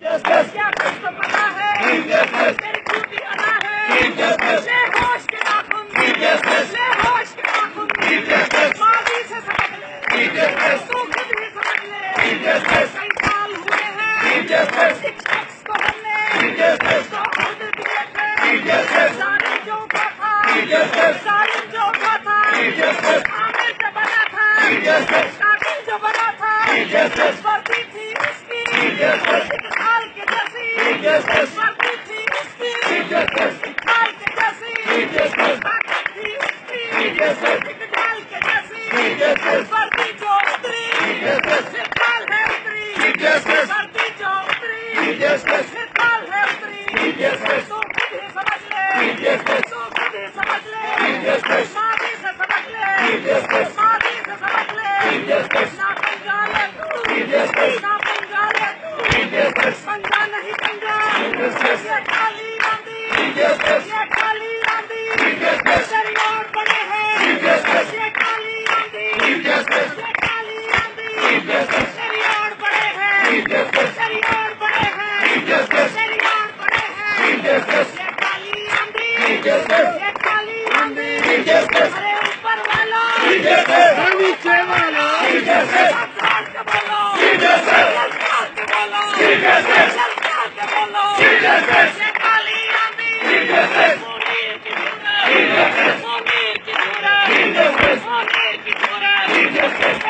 کیا کچھ تو پتا ہے تیری ڈیوٹی ادا ہے لے ہوش کے ناخن لے ہوش کے ناخن ماضی سے سمجھ لے تو خود ہی سمجھ لے کئی سال ہوئے ہیں اس ٹیکس کو ہم نے تو عہد دیے تھے ظالم جو کا تھا ظالم جو کا تھا عامل جو بنا تھا قاتل جو بنا تھا ورزی تھی اس کی اقبال کے جیسی ورزی تھی اس کی اقبال کے جیسی طاقت تھی اس کی اقبال کے جیسی ورزی جو اتری اقبال ہے اتری ورزی جو اتری اقبال ہے اتری تو خود ہی سمجھ لے تو خود ہی سمجھ لے ماضی سے سمجھ لے ماضی سے سمجھ لے نہ پنجا لے نہ پنجا لے پنجا نہیں پنجا یہ کالی آندھی یہ کالی آندھی تیری اور بڑے ہیں یہ کالی آندھی یہ کالی آندھی تیری اور بڑے ہیں تیری اور بڑے ہیں تیری اور بڑے ہیں یہ کالی آندھی یہ کالی آندھی ارے اوپر والا نیچے والا Monir ki